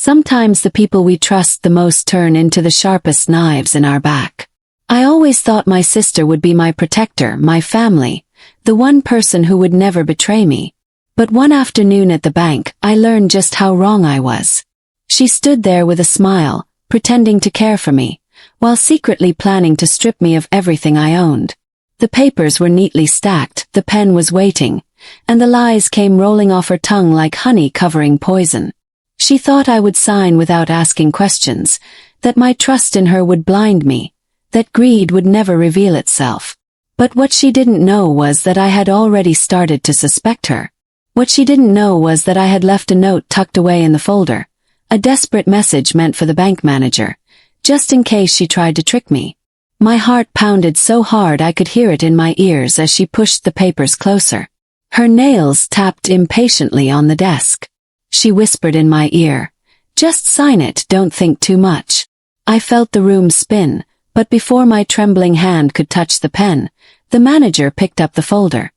Sometimes the people we trust the most turn into the sharpest knives in our back. I always thought my sister would be my protector, my family, the one person who would never betray me. But one afternoon at the bank, I learned just how wrong I was. She stood there with a smile, pretending to care for me, while secretly planning to strip me of everything I owned. The papers were neatly stacked, the pen was waiting, and the lies came rolling off her tongue like honey covering poison. She thought I would sign without asking questions, that my trust in her would blind me, that greed would never reveal itself. But what she didn't know was that I had already started to suspect her. What she didn't know was that I had left a note tucked away in the folder, a desperate message meant for the bank manager, just in case she tried to trick me. My heart pounded so hard I could hear it in my ears as she pushed the papers closer. Her nails tapped impatiently on the desk. She whispered in my ear, "Just sign it, don't think too much." I felt the room spin, but before my trembling hand could touch the pen, the manager picked up the folder.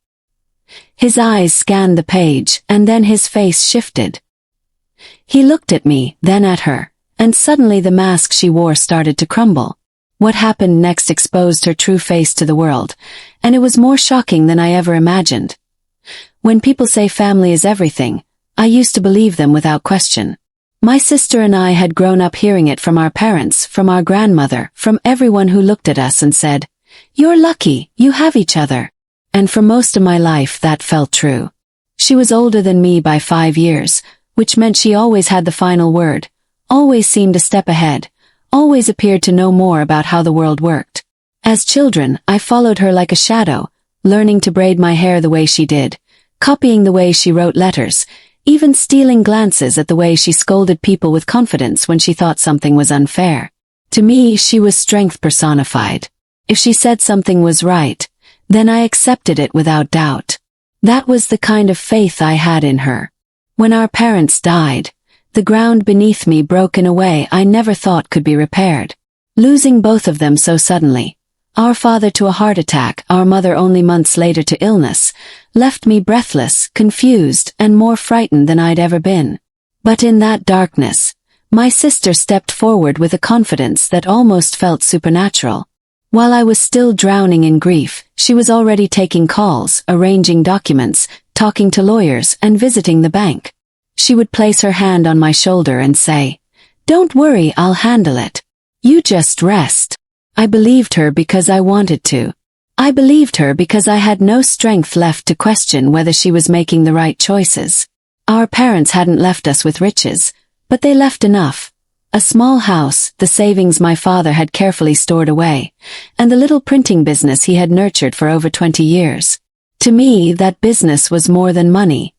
His eyes scanned the page, and then his face shifted. He looked at me, then at her, and suddenly the mask she wore started to crumble. What happened next exposed her true face to the world, and it was more shocking than I ever imagined. When people say family is everything, I used to believe them without question. My sister and I had grown up hearing it from our parents, from our grandmother, from everyone who looked at us and said, "You're lucky, you have each other." And for most of my life that felt true. She was older than me by 5 years, which meant she always had the final word, always seemed a step ahead, always appeared to know more about how the world worked. As children, I followed her like a shadow, learning to braid my hair the way she did, copying the way she wrote letters, even stealing glances at the way she scolded people with confidence when she thought something was unfair. To me, she was strength personified. If she said something was right, then I accepted it without doubt. That was the kind of faith I had in her. When our parents died, the ground beneath me broke in a way I never thought could be repaired. Losing both of them so suddenly, our father to a heart attack, our mother only months later to illness, left me breathless, confused, and more frightened than I'd ever been. But in that darkness, my sister stepped forward with a confidence that almost felt supernatural. While I was still drowning in grief, she was already taking calls, arranging documents, talking to lawyers, and visiting the bank. She would place her hand on my shoulder and say, "Don't worry, I'll handle it. You just rest." I believed her because I wanted to. I believed her because I had no strength left to question whether she was making the right choices. Our parents hadn't left us with riches, but they left enough. A small house, the savings my father had carefully stored away, and the little printing business he had nurtured for over 20 years. To me, that business was more than money.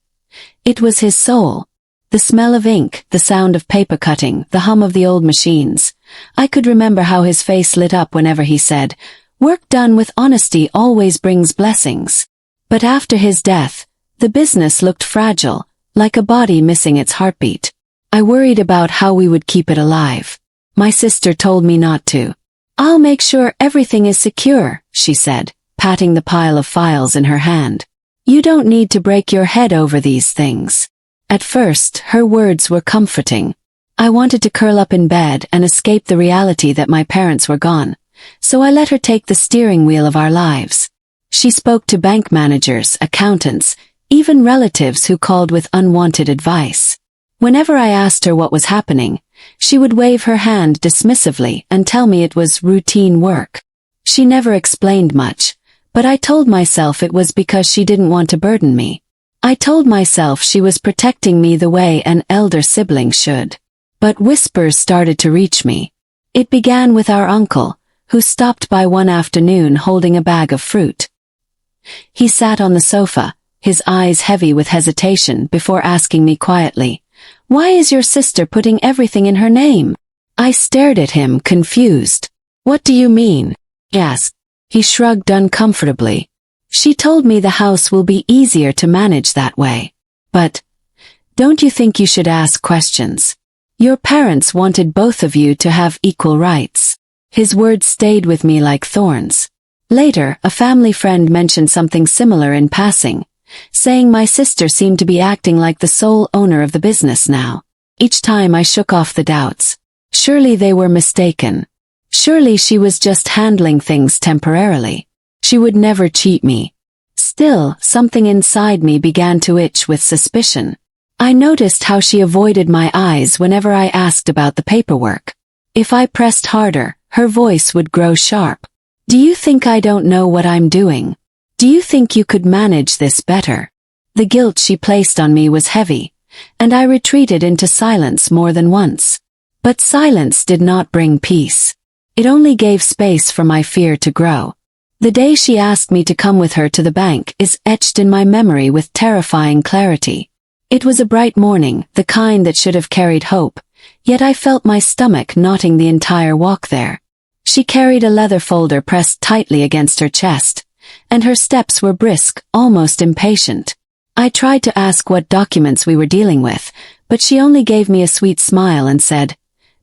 It was his soul. The smell of ink, the sound of paper cutting, the hum of the old machines. I could remember how his face lit up whenever he said, "Work done with honesty always brings blessings." But after his death, the business looked fragile, like a body missing its heartbeat. I worried about how we would keep it alive. My sister told me not to. "I'll make sure everything is secure," she said, patting the pile of files in her hand. "You don't need to break your head over these things." At first, her words were comforting. I wanted to curl up in bed and escape the reality that my parents were gone, so I let her take the steering wheel of our lives. She spoke to bank managers, accountants, even relatives who called with unwanted advice. Whenever I asked her what was happening, she would wave her hand dismissively and tell me it was routine work. She never explained much, but I told myself it was because she didn't want to burden me. I told myself she was protecting me the way an elder sibling should. But whispers started to reach me. It began with our uncle, who stopped by one afternoon holding a bag of fruit. He sat on the sofa, his eyes heavy with hesitation, before asking me quietly, "Why is your sister putting everything in her name?" I stared at him, confused. "What do you mean?" he asked. He shrugged uncomfortably. "She told me the house will be easier to manage that way. But don't you think you should ask questions? Your parents wanted both of you to have equal rights." His words stayed with me like thorns. Later, a family friend mentioned something similar in passing, saying my sister seemed to be acting like the sole owner of the business now. Each time I shook off the doubts. Surely they were mistaken. Surely she was just handling things temporarily. She would never cheat me. Still, something inside me began to itch with suspicion. I noticed how she avoided my eyes whenever I asked about the paperwork. If I pressed harder, her voice would grow sharp. Do you think I don't know what I'm doing? Do you think you could manage this better? The guilt she placed on me was heavy, and I retreated into silence more than once. But silence did not bring peace. It only gave space for my fear to grow. The day she asked me to come with her to the bank is etched in my memory with terrifying clarity. It was a bright morning, the kind that should have carried hope, yet I felt my stomach knotting the entire walk there. She carried a leather folder pressed tightly against her chest, and her steps were brisk, almost impatient. I tried to ask what documents we were dealing with, but she only gave me a sweet smile and said,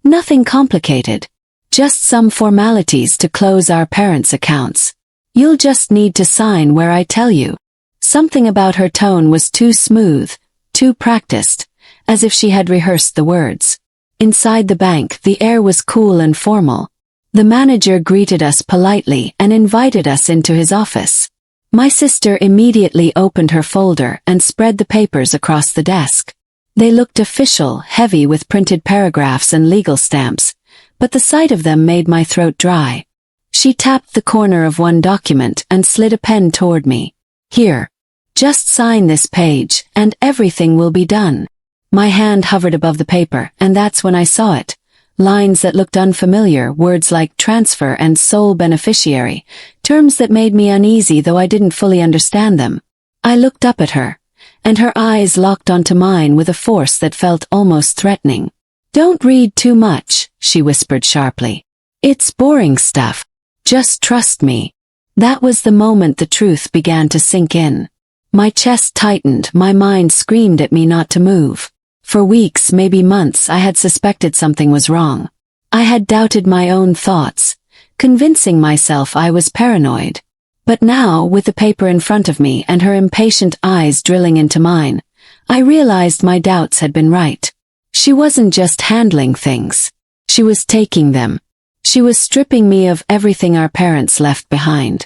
"Nothing complicated. Just some formalities to close our parents' accounts. You'll just need to sign where I tell you." Something about her tone was too smooth, too practiced, as if she had rehearsed the words. Inside the bank, the air was cool and formal. The manager greeted us politely and invited us into his office. My sister immediately opened her folder and spread the papers across the desk. They looked official, heavy with printed paragraphs and legal stamps, but the sight of them made my throat dry. She tapped the corner of one document and slid a pen toward me. "Here. Just sign this page, and everything will be done." My hand hovered above the paper, and that's when I saw it. Lines that looked unfamiliar, words like transfer and sole beneficiary, terms that made me uneasy though I didn't fully understand them. I looked up at her, and her eyes locked onto mine with a force that felt almost threatening. "Don't read too much," she whispered sharply. "It's boring stuff. Just trust me." That was the moment the truth began to sink in. My chest tightened, my mind screamed at me not to move. For weeks, maybe months, I had suspected something was wrong. I had doubted my own thoughts, convincing myself I was paranoid. But now, with the paper in front of me and her impatient eyes drilling into mine, I realized my doubts had been right. She wasn't just handling things. She was taking them. She was stripping me of everything our parents left behind.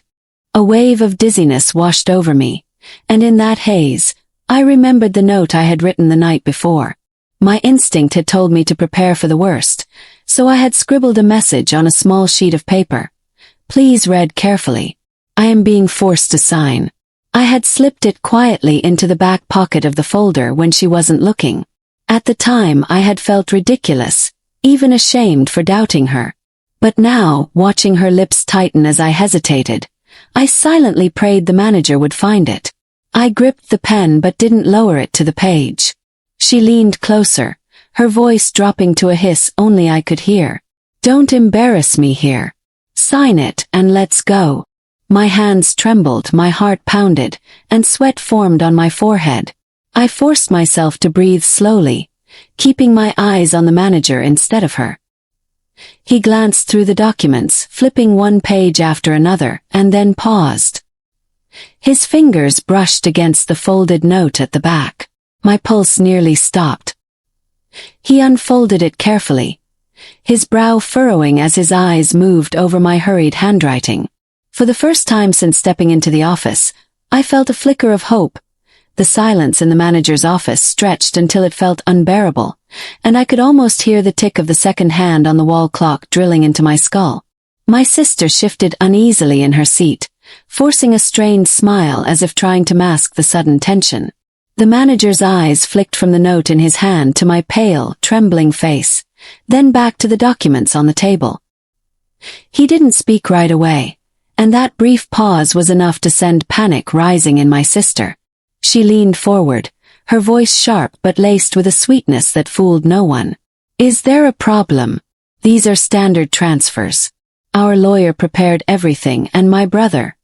A wave of dizziness washed over me, and in that haze, I remembered the note I had written the night before. My instinct had told me to prepare for the worst, so I had scribbled a message on a small sheet of paper. "Please read carefully. I am being forced to sign." I had slipped it quietly into the back pocket of the folder when she wasn't looking. At the time, I had felt ridiculous, even ashamed for doubting her. But now, watching her lips tighten as I hesitated, I silently prayed the manager would find it. I gripped the pen but didn't lower it to the page. She leaned closer, her voice dropping to a hiss only I could hear. "Don't embarrass me here. Sign it and let's go." My hands trembled, my heart pounded, and sweat formed on my forehead. I forced myself to breathe slowly, keeping my eyes on the manager instead of her. He glanced through the documents, flipping one page after another, and then paused. His fingers brushed against the folded note at the back. My pulse nearly stopped. He unfolded it carefully, his brow furrowing as his eyes moved over my hurried handwriting. For the first time since stepping into the office, I felt a flicker of hope. The silence in the manager's office stretched until it felt unbearable, and I could almost hear the tick of the second hand on the wall clock drilling into my skull. My sister shifted uneasily in her seat, forcing a strained smile as if trying to mask the sudden tension. The manager's eyes flicked from the note in his hand to my pale, trembling face, then back to the documents on the table. He didn't speak right away, and that brief pause was enough to send panic rising in my sister. She leaned forward, her voice sharp but laced with a sweetness that fooled no one. "Is there a problem? These are standard transfers. Our lawyer prepared everything, and my brother.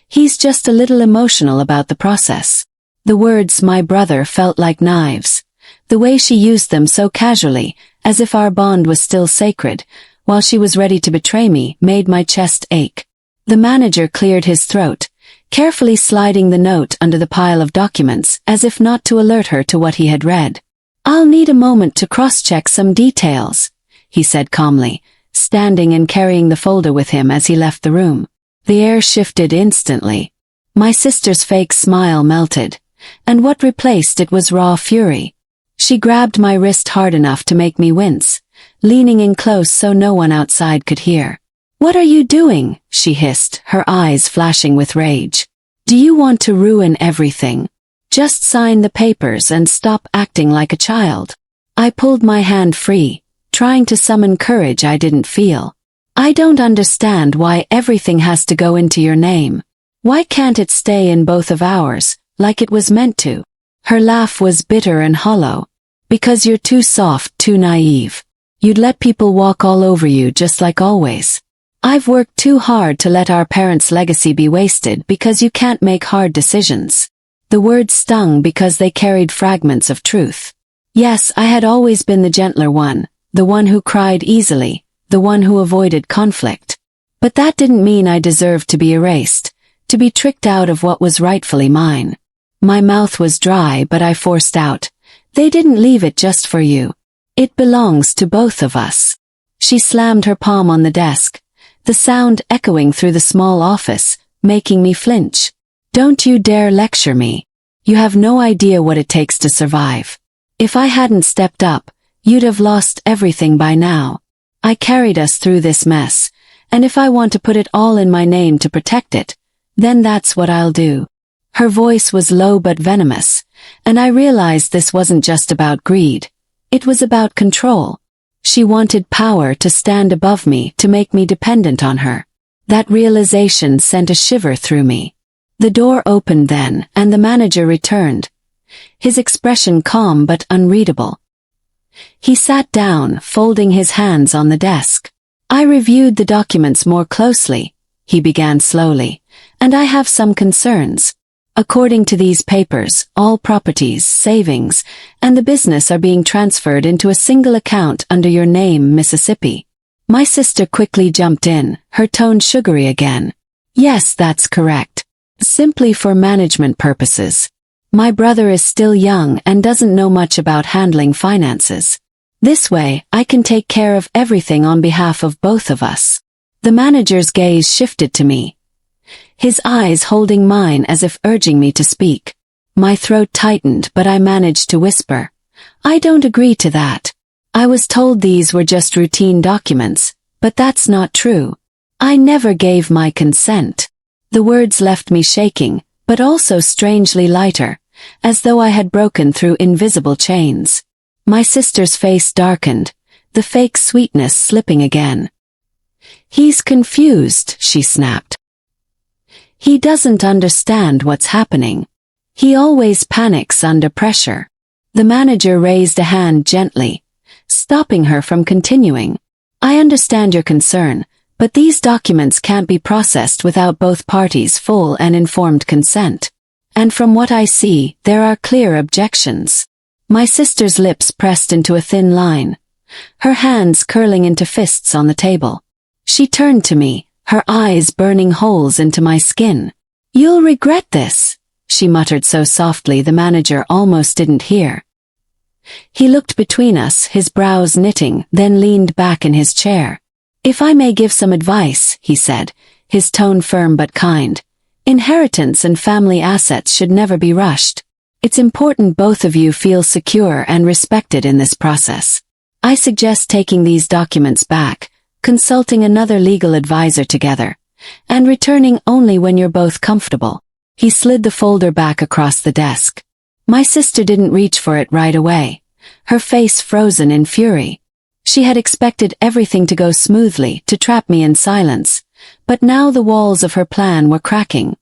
He's just a little emotional about the process." The words "my brother" felt like knives. The way she used them so casually, as if our bond was still sacred, while she was ready to betray me, made my chest ache. The manager cleared his throat, carefully sliding the note under the pile of documents as if not to alert her to what he had read. I'll need a moment to cross-check some details, he said calmly, standing and carrying the folder with him as he left the room. The air shifted instantly. My sister's fake smile melted, and what replaced it was raw fury. She grabbed my wrist hard enough to make me wince, leaning in close so no one outside could hear. "What are you doing?" she hissed, her eyes flashing with rage. "Do you want to ruin everything? Just sign the papers and stop acting like a child." I pulled my hand free, trying to summon courage I didn't feel. "I don't understand why everything has to go into your name. Why can't it stay in both of ours, like it was meant to?" Her laugh was bitter and hollow. "Because you're too soft, too naive. You'd let people walk all over you just like always. I've worked too hard to let our parents' legacy be wasted because you can't make hard decisions." The words stung because they carried fragments of truth. Yes, I had always been the gentler one, the one who cried easily, the one who avoided conflict. But that didn't mean I deserved to be erased, to be tricked out of what was rightfully mine. My mouth was dry, but I forced out, "They didn't leave it just for you. It belongs to both of us." She slammed her palm on the desk, the sound echoing through the small office, making me flinch. "Don't you dare lecture me. You have no idea what it takes to survive. If I hadn't stepped up, you'd have lost everything by now. I carried us through this mess, and if I want to put it all in my name to protect it, then that's what I'll do." Her voice was low but venomous, and I realized this wasn't just about greed. It was about control. She wanted power to stand above me, to make me dependent on her. That realization sent a shiver through me. The door opened then, and the manager returned, his expression calm but unreadable. He sat down, folding his hands on the desk. "I reviewed the documents more closely," he began slowly, "and I have some concerns. According to these papers, all properties, savings, and the business are being transferred into a single account under your name, Mississippi." My sister quickly jumped in, her tone sugary again. "Yes, that's correct. Simply for management purposes. My brother is still young and doesn't know much about handling finances. This way, I can take care of everything on behalf of both of us." The manager's gaze shifted to me, his eyes holding mine as if urging me to speak. My throat tightened, but I managed to whisper, "I don't agree to that. I was told these were just routine documents, but that's not true. I never gave my consent." The words left me shaking, but also strangely lighter, as though I had broken through invisible chains. My sister's face darkened, the fake sweetness slipping again. "He's confused," she snapped. "He doesn't understand what's happening. He always panics under pressure." The manager raised a hand gently, stopping her from continuing. "I understand your concern, but these documents can't be processed without both parties' full and informed consent. And from what I see, there are clear objections." My sister's lips pressed into a thin line, her hands curling into fists on the table. She turned to me, her eyes burning holes into my skin. "You'll regret this," she muttered so softly the manager almost didn't hear. He looked between us, his brows knitting, then leaned back in his chair. "If I may give some advice," he said, his tone firm but kind, "inheritance and family assets should never be rushed. It's important both of you feel secure and respected in this process. I suggest taking these documents back, consulting another legal advisor together, and returning only when you're both comfortable." He slid the folder back across the desk. My sister didn't reach for it right away, her face frozen in fury. She had expected everything to go smoothly, to trap me in silence, but now the walls of her plan were cracking.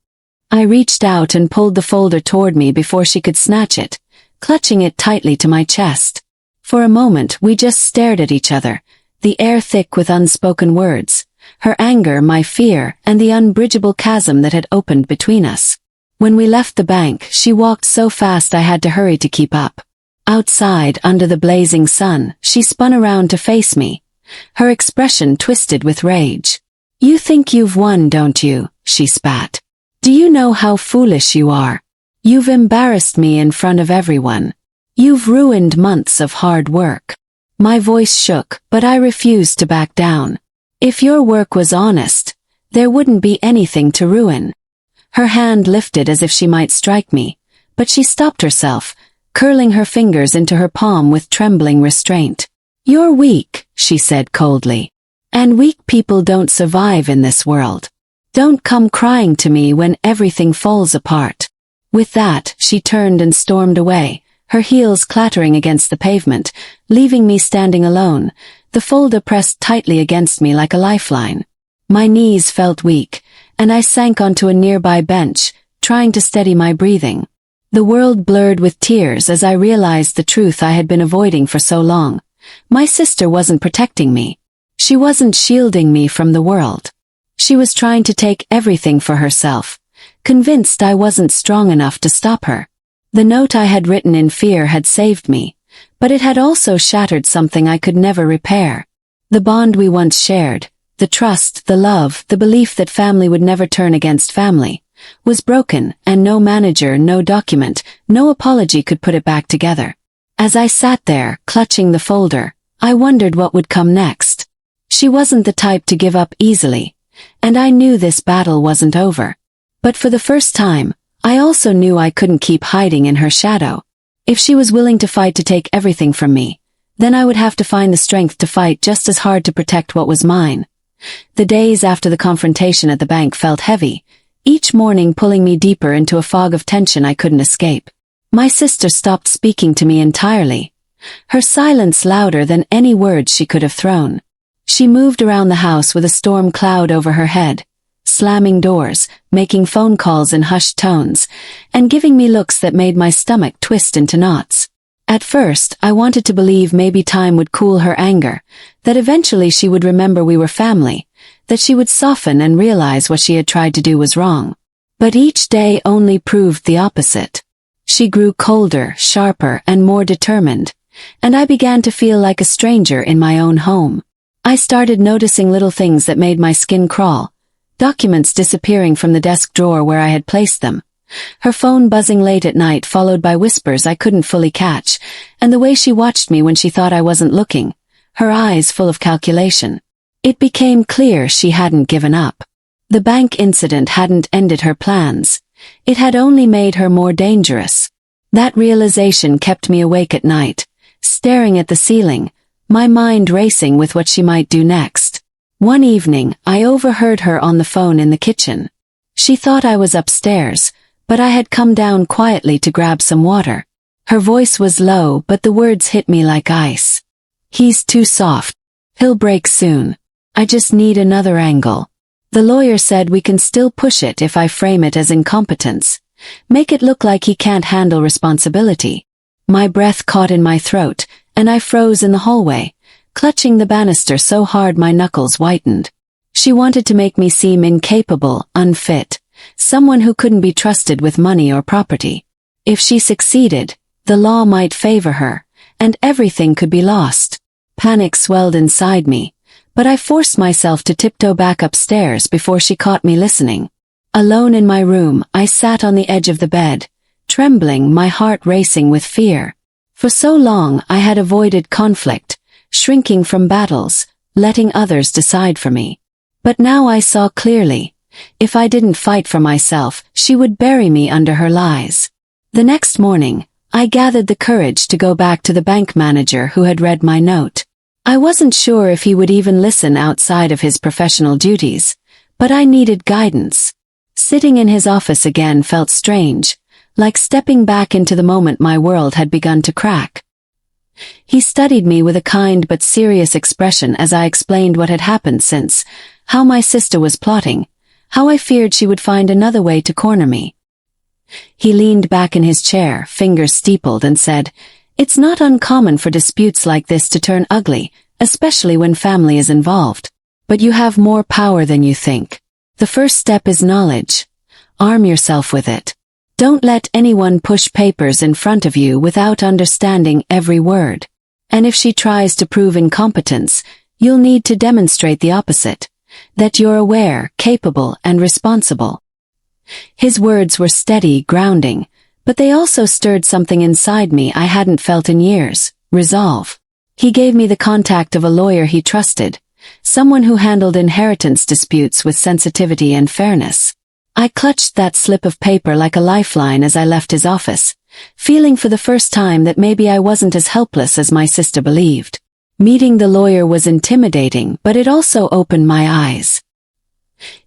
I reached out and pulled the folder toward me before she could snatch it, clutching it tightly to my chest. For a moment we just stared at each other, the air thick with unspoken words, her anger, my fear, and the unbridgeable chasm that had opened between us. When we left the bank, she walked so fast I had to hurry to keep up. Outside, under the blazing sun, she spun around to face me, her expression twisted with rage. "You think you've won, don't you?" she spat. "Do you know how foolish you are? You've embarrassed me in front of everyone. You've ruined months of hard work." My voice shook, but I refused to back down. "If your work was honest, there wouldn't be anything to ruin." Her hand lifted as if she might strike me, but she stopped herself, curling her fingers into her palm with trembling restraint. "You're weak," she said coldly. "And weak people don't survive in this world. Don't come crying to me when everything falls apart." With that, she turned and stormed away, her heels clattering against the pavement, leaving me standing alone, the folder pressed tightly against me like a lifeline. My knees felt weak, and I sank onto a nearby bench, trying to steady my breathing. The world blurred with tears as I realized the truth I had been avoiding for so long. My sister wasn't protecting me. She wasn't shielding me from the world. She was trying to take everything for herself, convinced I wasn't strong enough to stop her. The note I had written in fear had saved me, but it had also shattered something I could never repair. The bond we once shared, the trust, the love, the belief that family would never turn against family, was broken, and no manager, no document, no apology could put it back together. As I sat there, clutching the folder, I wondered what would come next. She wasn't the type to give up easily, and I knew this battle wasn't over. But for the first time, I also knew I couldn't keep hiding in her shadow. If she was willing to fight to take everything from me, then I would have to find the strength to fight just as hard to protect what was mine. The days after the confrontation at the bank felt heavy, each morning pulling me deeper into a fog of tension I couldn't escape. My sister stopped speaking to me entirely, her silence louder than any words she could have thrown. She moved around the house with a storm cloud over her head, slamming doors, making phone calls in hushed tones, and giving me looks that made my stomach twist into knots. At first, I wanted to believe maybe time would cool her anger, that eventually she would remember we were family, that she would soften and realize what she had tried to do was wrong. But each day only proved the opposite. She grew colder, sharper, and more determined, and I began to feel like a stranger in my own home. I started noticing little things that made my skin crawl. Documents disappearing from the desk drawer where I had placed them. Her phone buzzing late at night followed by whispers I couldn't fully catch, and the way she watched me when she thought I wasn't looking, her eyes full of calculation. It became clear she hadn't given up. The bank incident hadn't ended her plans. It had only made her more dangerous. That realization kept me awake at night, staring at the ceiling, my mind racing with what she might do next. One evening, I overheard her on the phone in the kitchen. She thought I was upstairs, but I had come down quietly to grab some water. Her voice was low, but the words hit me like ice. "He's too soft. He'll break soon. I just need another angle. The lawyer said we can still push it if I frame it as incompetence. Make it look like he can't handle responsibility." My breath caught in my throat, and I froze in the hallway, clutching the banister so hard my knuckles whitened. She wanted to make me seem incapable, unfit, someone who couldn't be trusted with money or property. If she succeeded, the law might favor her, and everything could be lost. Panic swelled inside me, but I forced myself to tiptoe back upstairs before she caught me listening. Alone in my room, I sat on the edge of the bed, trembling, my heart racing with fear. For so long I had avoided conflict, shrinking from battles, letting others decide for me. But now I saw clearly. If I didn't fight for myself, she would bury me under her lies. The next morning, I gathered the courage to go back to the bank manager who had read my note. I wasn't sure if he would even listen outside of his professional duties, but I needed guidance. Sitting in his office again felt strange, like stepping back into the moment my world had begun to crack. He studied me with a kind but serious expression as I explained what had happened since, how my sister was plotting, how I feared she would find another way to corner me. He leaned back in his chair, fingers steepled, and said, "It's not uncommon for disputes like this to turn ugly, especially when family is involved. But you have more power than you think. The first step is knowledge. Arm yourself with it. Don't let anyone push papers in front of you without understanding every word. And if she tries to prove incompetence, you'll need to demonstrate the opposite, that you're aware, capable, and responsible." His words were steady, grounding, But they also stirred something inside me I hadn't felt in years: resolve. He gave me the contact of a lawyer he trusted, someone who handled inheritance disputes with sensitivity and fairness. I clutched that slip of paper like a lifeline as I left his office, feeling for the first time that maybe I wasn't as helpless as my sister believed. Meeting the lawyer was intimidating, but it also opened my eyes.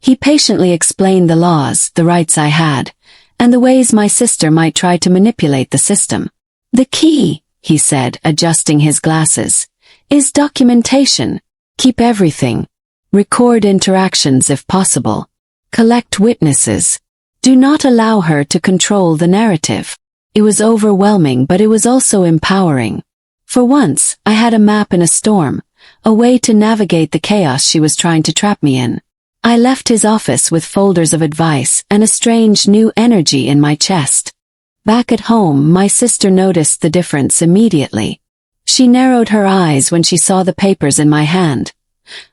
He patiently explained the laws, the rights I had, and the ways my sister might try to manipulate the system. "The key," he said, adjusting his glasses, "is documentation. Keep everything. Record interactions if possible. Collect witnesses. Do not allow her to control the narrative." It was overwhelming, but it was also empowering. For once, I had a map in a storm, a way to navigate the chaos she was trying to trap me in. I left his office with folders of advice and a strange new energy in my chest. Back at home, my sister noticed the difference immediately. She narrowed her eyes when she saw the papers in my hand,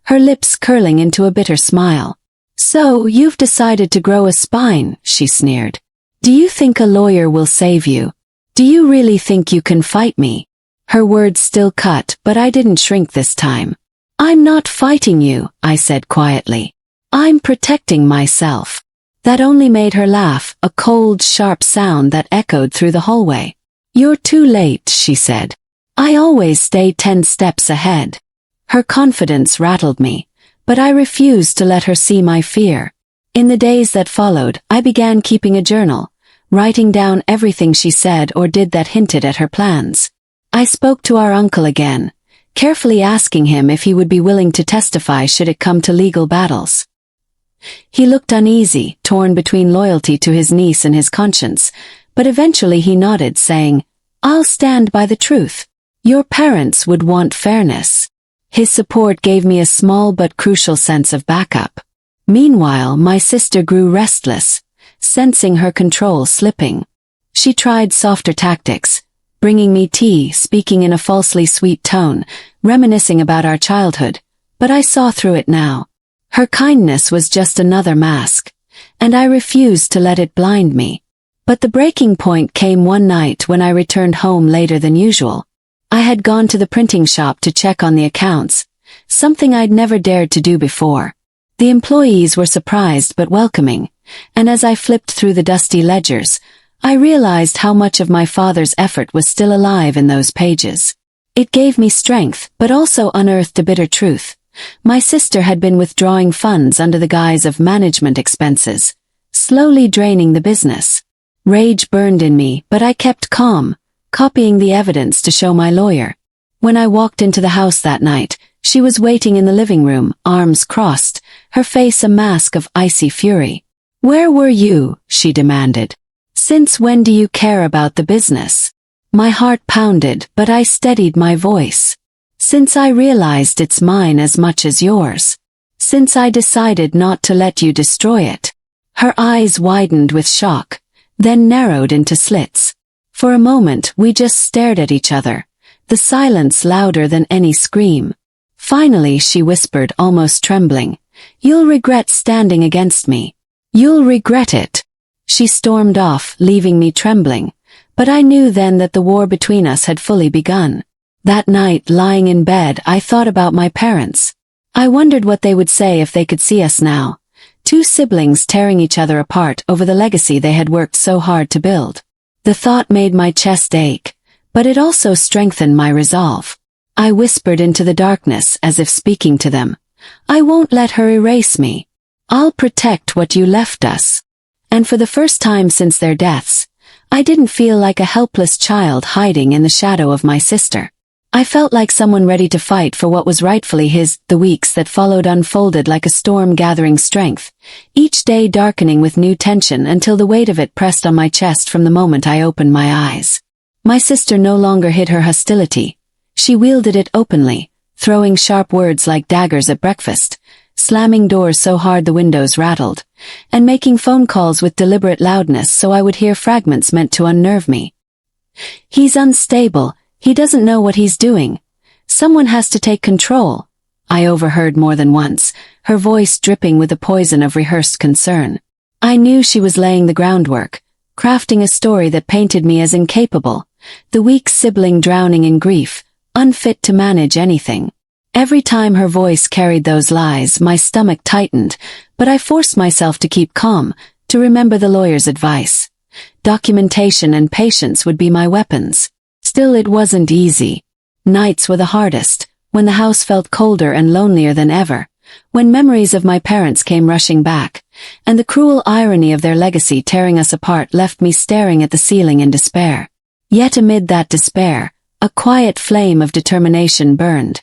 her lips curling into a bitter smile. "So, you've decided to grow a spine," she sneered. "Do you think a lawyer will save you? Do you really think you can fight me?" Her words still cut, but I didn't shrink this time. "I'm not fighting you," I said quietly. "I'm protecting myself." That only made her laugh, a cold, sharp sound that echoed through the hallway. "You're too late," she said. "I always stay 10 steps ahead." Her confidence rattled me, but I refused to let her see my fear. In the days that followed, I began keeping a journal, writing down everything she said or did that hinted at her plans. I spoke to our uncle again, carefully asking him if he would be willing to testify should it come to legal battles. He looked uneasy, torn between loyalty to his niece and his conscience, but eventually he nodded, saying, "I'll stand by the truth. Your parents would want fairness." His support gave me a small but crucial sense of backup. Meanwhile, my sister grew restless, sensing her control slipping. She tried softer tactics, bringing me tea, speaking in a falsely sweet tone, reminiscing about our childhood, but I saw through it now. Her kindness was just another mask, and I refused to let it blind me. But the breaking point came one night when I returned home later than usual. I had gone to the printing shop to check on the accounts, something I'd never dared to do before. The employees were surprised but welcoming, and as I flipped through the dusty ledgers, I realized how much of my father's effort was still alive in those pages. It gave me strength, but also unearthed a bitter truth. My sister had been withdrawing funds under the guise of management expenses, slowly draining the business. Rage burned in me, but I kept calm, copying the evidence to show my lawyer. When I walked into the house that night, she was waiting in the living room, arms crossed, her face a mask of icy fury. "Where were you?" she demanded. "Since when do you care about the business?" My heart pounded, but I steadied my voice. "Since I realized it's mine as much as yours. Since I decided not to let you destroy it." Her eyes widened with shock, then narrowed into slits. For a moment we just stared at each other, the silence louder than any scream. Finally she whispered, almost trembling, "You'll regret standing against me. You'll regret it." She stormed off, leaving me trembling, but I knew then that the war between us had fully begun. That night, lying in bed, I thought about my parents. I wondered what they would say if they could see us now. Two siblings tearing each other apart over the legacy they had worked so hard to build. The thought made my chest ache, but it also strengthened my resolve. I whispered into the darkness as if speaking to them, "I won't let her erase me. I'll protect what you left us." And for the first time since their deaths, I didn't feel like a helpless child hiding in the shadow of my sister. I felt like someone ready to fight for what was rightfully his. The weeks that followed unfolded like a storm gathering strength, each day darkening with new tension until the weight of it pressed on my chest from the moment I opened my eyes. My sister no longer hid her hostility. She wielded it openly, throwing sharp words like daggers at breakfast, slamming doors so hard the windows rattled, and making phone calls with deliberate loudness so I would hear fragments meant to unnerve me. "He's unstable. He doesn't know what he's doing. Someone has to take control," I overheard more than once, her voice dripping with the poison of rehearsed concern. I knew she was laying the groundwork, crafting a story that painted me as incapable, the weak sibling drowning in grief, unfit to manage anything. Every time her voice carried those lies, my stomach tightened, but I forced myself to keep calm, to remember the lawyer's advice. Documentation and patience would be my weapons. Still, it wasn't easy. Nights were the hardest, when the house felt colder and lonelier than ever, when memories of my parents came rushing back, and the cruel irony of their legacy tearing us apart left me staring at the ceiling in despair. Yet amid that despair, a quiet flame of determination burned.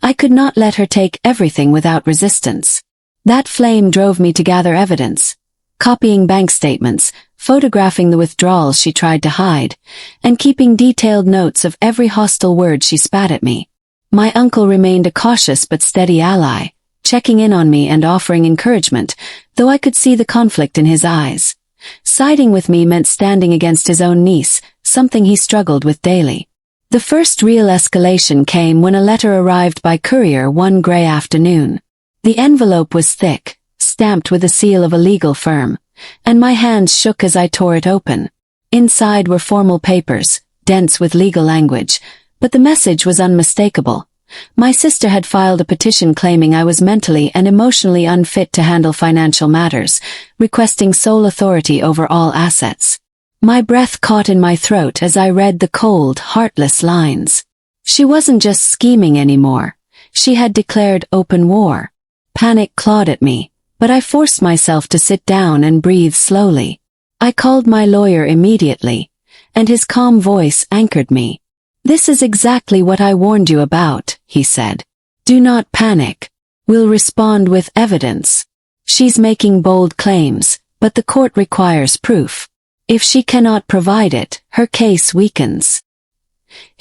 I could not let her take everything without resistance. That flame drove me to gather evidence, copying bank statements, photographing the withdrawals she tried to hide, and keeping detailed notes of every hostile word she spat at me. My uncle remained a cautious but steady ally, checking in on me and offering encouragement, though I could see the conflict in his eyes. Siding with me meant standing against his own niece, something he struggled with daily. The first real escalation came when a letter arrived by courier one gray afternoon. The envelope was thick, stamped with the seal of a legal firm, and my hands shook as I tore it open. Inside were formal papers, dense with legal language, but the message was unmistakable. My sister had filed a petition claiming I was mentally and emotionally unfit to handle financial matters, requesting sole authority over all assets. My breath caught in my throat as I read the cold, heartless lines. She wasn't just scheming anymore. She had declared open war. Panic clawed at me, but I forced myself to sit down and breathe slowly. I called my lawyer immediately, and his calm voice anchored me. "This is exactly what I warned you about," he said. "Do not panic. We'll respond with evidence. She's making bold claims, but the court requires proof. If she cannot provide it, her case weakens."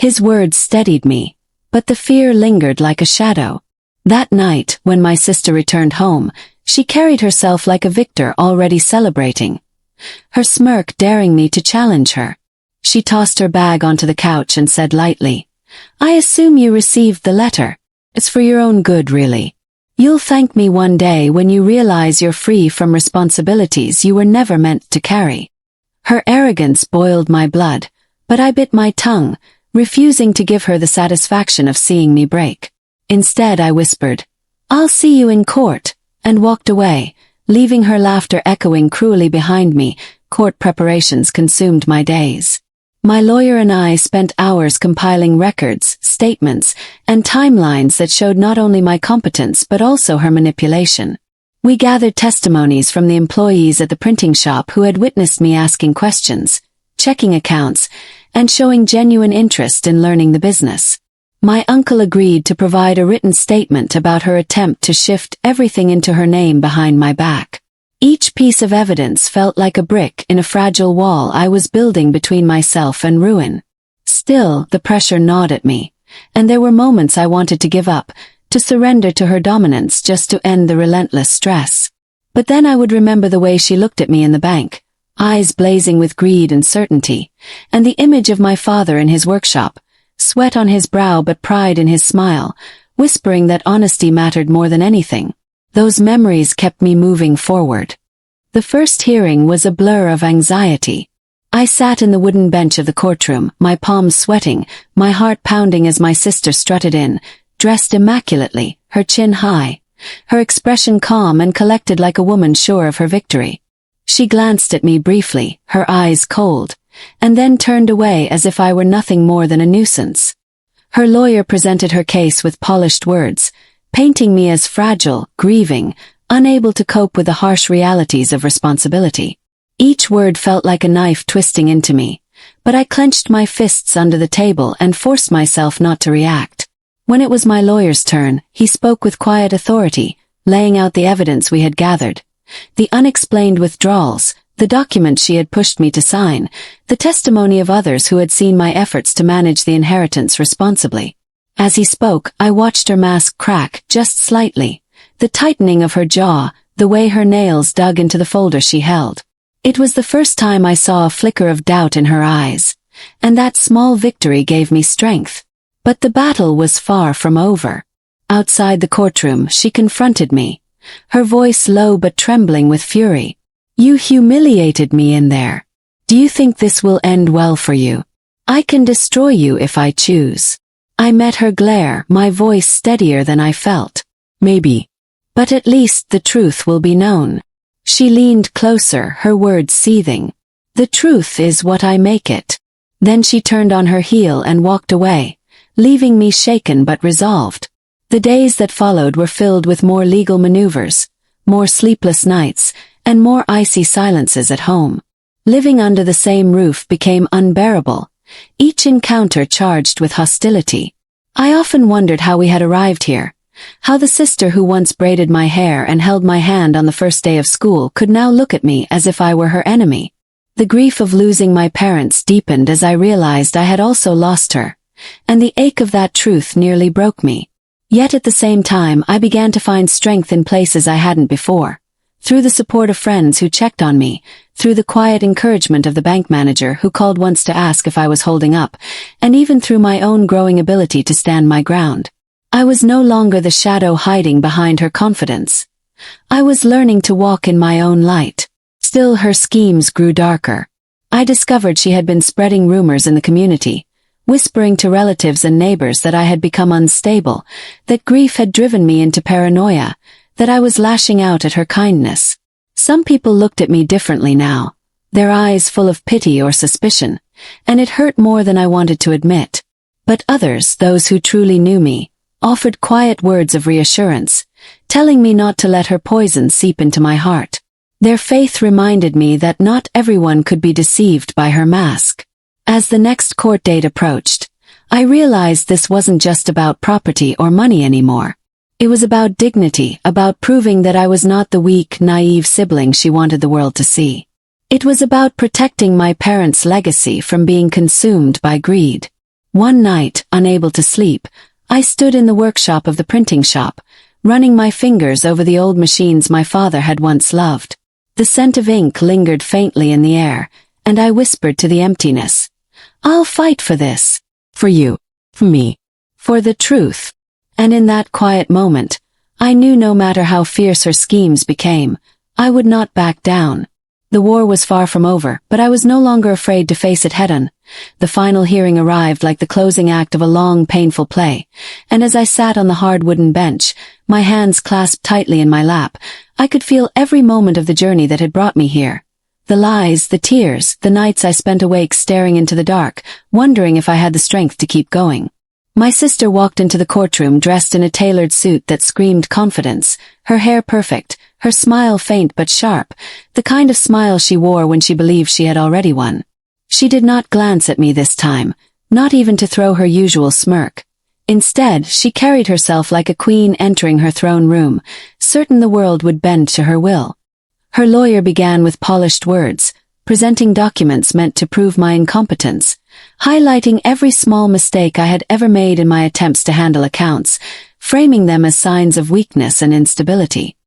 His words steadied me, but the fear lingered like a shadow. That night, when my sister returned home, she carried herself like a victor already celebrating, her smirk daring me to challenge her. She tossed her bag onto the couch and said lightly, "I assume you received the letter. It's for your own good, really. You'll thank me one day when you realize you're free from responsibilities you were never meant to carry." Her arrogance boiled my blood, but I bit my tongue, refusing to give her the satisfaction of seeing me break. Instead, I whispered, "I'll see you in court," and walked away, leaving her laughter echoing cruelly behind me. Court preparations consumed my days. My lawyer and I spent hours compiling records, statements, and timelines that showed not only my competence but also her manipulation. We gathered testimonies from the employees at the printing shop who had witnessed me asking questions, checking accounts, and showing genuine interest in learning the business. My uncle agreed to provide a written statement about her attempt to shift everything into her name behind my back. Each piece of evidence felt like a brick in a fragile wall I was building between myself and ruin. Still, the pressure gnawed at me, and there were moments I wanted to give up, to surrender to her dominance just to end the relentless stress. But then I would remember the way she looked at me in the bank, eyes blazing with greed and certainty, and the image of my father in his workshop, sweat on his brow but pride in his smile, whispering that honesty mattered more than anything. Those memories kept me moving forward. The first hearing was a blur of anxiety. I sat in the wooden bench of the courtroom, my palms sweating, my heart pounding as my sister strutted in, dressed immaculately, her chin high, her expression calm and collected like a woman sure of her victory. She glanced at me briefly, her eyes cold, and then turned away as if I were nothing more than a nuisance. Her lawyer presented her case with polished words, painting me as fragile, grieving, unable to cope with the harsh realities of responsibility. Each word felt like a knife twisting into me, but I clenched my fists under the table and forced myself not to react. When it was my lawyer's turn, he spoke with quiet authority, laying out the evidence we had gathered. The unexplained withdrawals, the documents she had pushed me to sign, the testimony of others who had seen my efforts to manage the inheritance responsibly. As he spoke, I watched her mask crack just slightly, the tightening of her jaw, the way her nails dug into the folder she held. It was the first time I saw a flicker of doubt in her eyes, and that small victory gave me strength. But the battle was far from over. Outside the courtroom, she confronted me, her voice low but trembling with fury. "You humiliated me in there. Do you think this will end well for you? I can destroy you if I choose. I met her glare, my voice steadier than I felt. Maybe. But at least the truth will be known. She leaned closer, her words seething. The truth is what I make it. Then she turned on her heel and walked away, leaving me shaken but resolved. The days that followed were filled with more legal maneuvers, more sleepless nights, and more icy silences at home. Living under the same roof became unbearable, each encounter charged with hostility. I often wondered how we had arrived here, how the sister who once braided my hair and held my hand on the first day of school could now look at me as if I were her enemy. The grief of losing my parents deepened as I realized I had also lost her, and the ache of that truth nearly broke me. Yet at the same time I began to find strength in places I hadn't before. Through the support of friends who checked on me, through the quiet encouragement of the bank manager who called once to ask if I was holding up, and even through my own growing ability to stand my ground. I was no longer the shadow hiding behind her confidence. I was learning to walk in my own light. Still her schemes grew darker. I discovered she had been spreading rumors in the community, whispering to relatives and neighbors that I had become unstable, that grief had driven me into paranoia, that I was lashing out at her kindness. Some people looked at me differently now, their eyes full of pity or suspicion, and it hurt more than I wanted to admit. But others, those who truly knew me, offered quiet words of reassurance, telling me not to let her poison seep into my heart. Their faith reminded me that not everyone could be deceived by her mask. As the next court date approached, I realized this wasn't just about property or money anymore. It was about dignity, about proving that I was not the weak, naive sibling she wanted the world to see. It was about protecting my parents' legacy from being consumed by greed. One night, unable to sleep, I stood in the workshop of the printing shop, running my fingers over the old machines my father had once loved. The scent of ink lingered faintly in the air, and I whispered to the emptiness, "I'll fight for this. For you. For me. For the truth." And in that quiet moment, I knew no matter how fierce her schemes became, I would not back down. The war was far from over, but I was no longer afraid to face it head-on. The final hearing arrived like the closing act of a long, painful play, and as I sat on the hard wooden bench, my hands clasped tightly in my lap, I could feel every moment of the journey that had brought me here. The lies, the tears, the nights I spent awake staring into the dark, wondering if I had the strength to keep going. My sister walked into the courtroom dressed in a tailored suit that screamed confidence, her hair perfect, her smile faint but sharp, the kind of smile she wore when she believed she had already won. She did not glance at me this time, not even to throw her usual smirk. Instead, she carried herself like a queen entering her throne room, certain the world would bend to her will. Her lawyer began with polished words, presenting documents meant to prove my incompetence, highlighting every small mistake I had ever made in my attempts to handle accounts, framing them as signs of weakness and instability.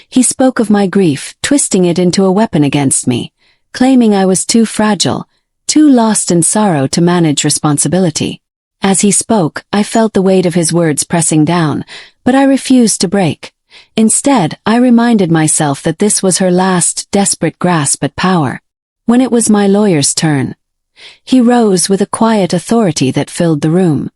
He spoke of my grief, twisting it into a weapon against me, claiming I was too fragile, too lost in sorrow to manage responsibility. As he spoke, I felt the weight of his words pressing down, but I refused to break. Instead, I reminded myself that this was her last, desperate grasp at power. When it was my lawyer's turn, he rose with a quiet authority that filled the room.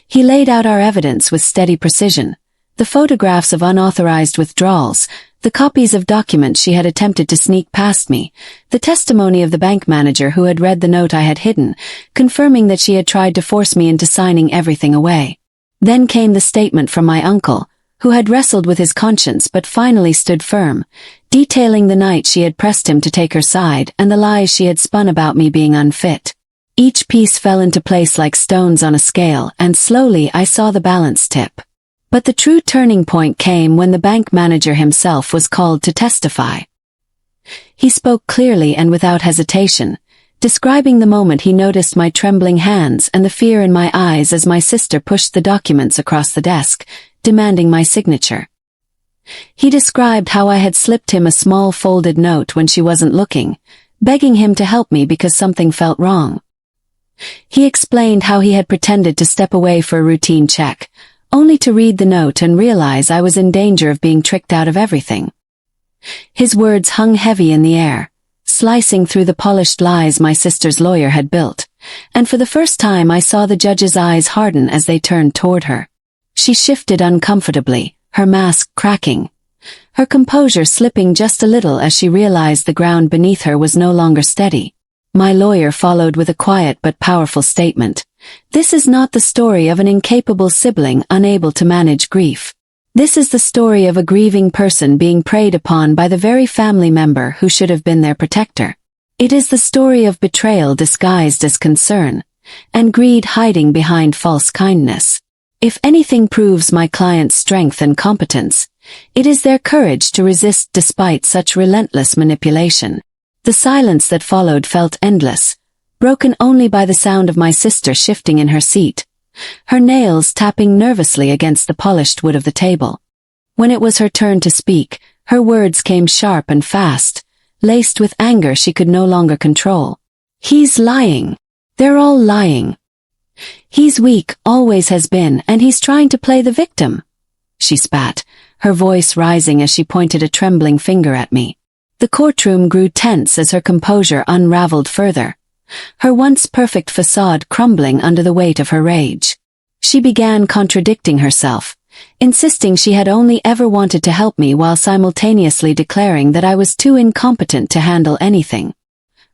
He laid out our evidence with steady precision, the photographs of unauthorized withdrawals, the copies of documents she had attempted to sneak past me, the testimony of the bank manager who had read the note I had hidden, confirming that she had tried to force me into signing everything away. Then came the statement from my uncle, who had wrestled with his conscience but finally stood firm, detailing the night she had pressed him to take her side and the lies she had spun about me being unfit. Each piece fell into place like stones on a scale, and slowly I saw the balance tip. But the true turning point came when the bank manager himself was called to testify. He spoke clearly and without hesitation, describing the moment he noticed my trembling hands and the fear in my eyes as my sister pushed the documents across the desk, demanding my signature. He described how I had slipped him a small folded note when she wasn't looking, begging him to help me because something felt wrong. He explained how he had pretended to step away for a routine check, only to read the note and realize I was in danger of being tricked out of everything. His words hung heavy in the air, slicing through the polished lies my sister's lawyer had built, and for the first time I saw the judge's eyes harden as they turned toward her. She shifted uncomfortably, her mask cracking, her composure slipping just a little as she realized the ground beneath her was no longer steady. My lawyer followed with a quiet but powerful statement. This is not the story of an incapable sibling unable to manage grief. This is the story of a grieving person being preyed upon by the very family member who should have been their protector. It is the story of betrayal disguised as concern, and greed hiding behind false kindness. If anything proves my client's strength and competence, it is their courage to resist despite such relentless manipulation. The silence that followed felt endless, broken only by the sound of my sister shifting in her seat, her nails tapping nervously against the polished wood of the table. When it was her turn to speak, her words came sharp and fast, laced with anger she could no longer control. He's lying. They're all lying. He's weak, always has been, and he's trying to play the victim. She spat, her voice rising as she pointed a trembling finger at me. The courtroom grew tense as her composure unraveled further, her once perfect facade crumbling under the weight of her rage. She began contradicting herself, insisting she had only ever wanted to help me while simultaneously declaring that I was too incompetent to handle anything.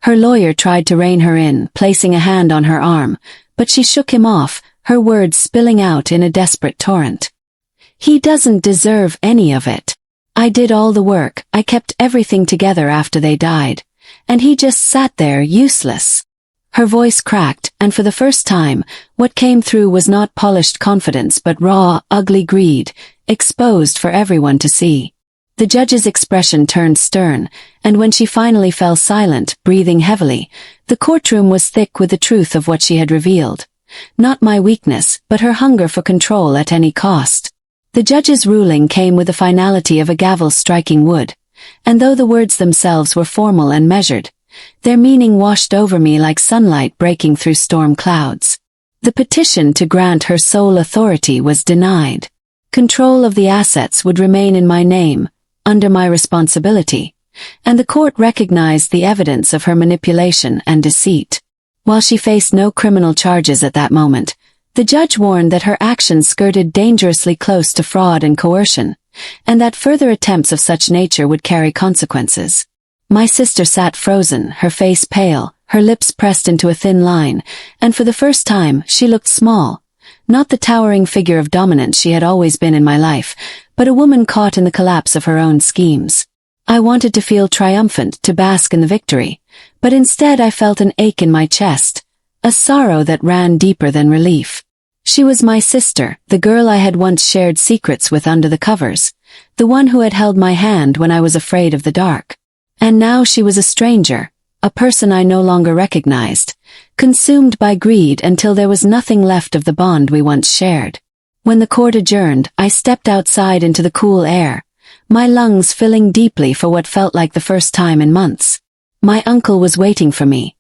Her lawyer tried to rein her in, placing a hand on her arm, but she shook him off, her words spilling out in a desperate torrent. He doesn't deserve any of it. I did all the work, I kept everything together after they died, and he just sat there useless. Her voice cracked, and for the first time, what came through was not polished confidence but raw, ugly greed, exposed for everyone to see. The judge's expression turned stern, and when she finally fell silent, breathing heavily, the courtroom was thick with the truth of what she had revealed. Not my weakness, but her hunger for control at any cost. The judge's ruling came with the finality of a gavel striking wood, and though the words themselves were formal and measured, their meaning washed over me like sunlight breaking through storm clouds. The petition to grant her sole authority was denied. Control of the assets would remain in my name, under my responsibility, and the court recognized the evidence of her manipulation and deceit. While she faced no criminal charges at that moment, the judge warned that her actions skirted dangerously close to fraud and coercion, and that further attempts of such nature would carry consequences. My sister sat frozen, her face pale, her lips pressed into a thin line, and for the first time she looked small, not the towering figure of dominance she had always been in my life, but a woman caught in the collapse of her own schemes. I wanted to feel triumphant, to bask in the victory, but instead I felt an ache in my chest, a sorrow that ran deeper than relief. She was my sister, the girl I had once shared secrets with under the covers, the one who had held my hand when I was afraid of the dark. And now she was a stranger, a person I no longer recognized, consumed by greed until there was nothing left of the bond we once shared. When the court adjourned, I stepped outside into the cool air, my lungs filling deeply for what felt like the first time in months. My uncle was waiting for me,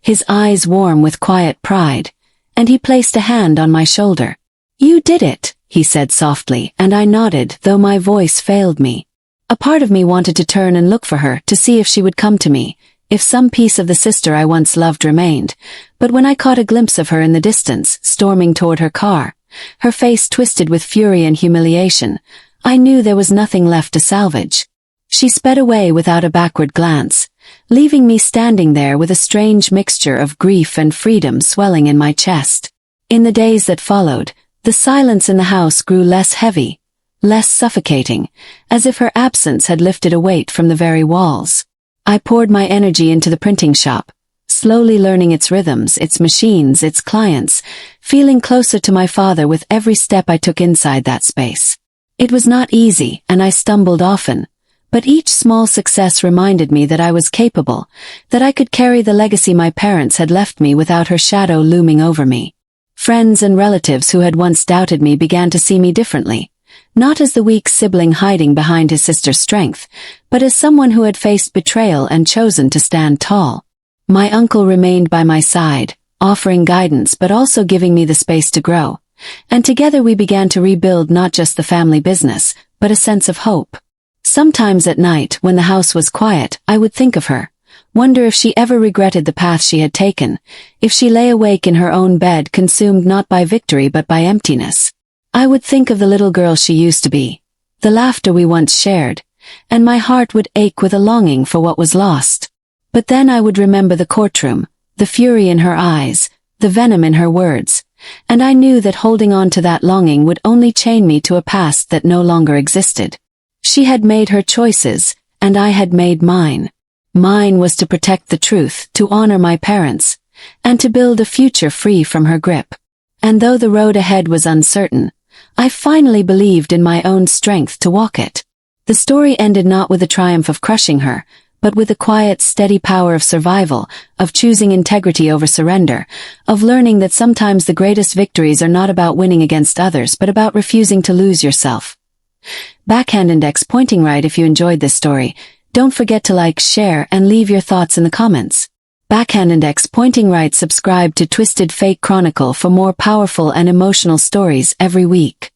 his eyes warm with quiet pride, and he placed a hand on my shoulder. "You did it," he said softly, and I nodded, though my voice failed me. A part of me wanted to turn and look for her, to see if she would come to me, if some piece of the sister I once loved remained, but when I caught a glimpse of her in the distance, storming toward her car, her face twisted with fury and humiliation, I knew there was nothing left to salvage. She sped away without a backward glance, leaving me standing there with a strange mixture of grief and freedom swelling in my chest. In the days that followed, the silence in the house grew less heavy, less suffocating, as if her absence had lifted a weight from the very walls. I poured my energy into the printing shop, slowly learning its rhythms, its machines, its clients, feeling closer to my father with every step I took inside that space. It was not easy, and I stumbled often, but each small success reminded me that I was capable, that I could carry the legacy my parents had left me without her shadow looming over me. Friends and relatives who had once doubted me began to see me differently, not as the weak sibling hiding behind his sister's strength, but as someone who had faced betrayal and chosen to stand tall. My uncle remained by my side, offering guidance but also giving me the space to grow, and together we began to rebuild not just the family business, but a sense of hope. Sometimes at night, when the house was quiet, I would think of her, Wonder if she ever regretted the path she had taken, if she lay awake in her own bed consumed not by victory but by emptiness. I would think of the little girl she used to be, the laughter we once shared, and my heart would ache with a longing for what was lost. But then I would remember the courtroom, the fury in her eyes, the venom in her words, and I knew that holding on to that longing would only chain me to a past that no longer existed. She had made her choices, and I had made mine. Mine was to protect the truth, to honor my parents, and to build a future free from her grip. And though the road ahead was uncertain, I finally believed in my own strength to walk it. The story ended not with the triumph of crushing her, but with the quiet, steady power of survival, of choosing integrity over surrender, of learning that sometimes the greatest victories are not about winning against others but about refusing to lose yourself. Backhand index pointing right if you enjoyed this story. Don't forget to like, share, and leave your thoughts in the comments. Backhand index pointing right. Subscribe to Twisted Fate Chronicle for more powerful and emotional stories every week.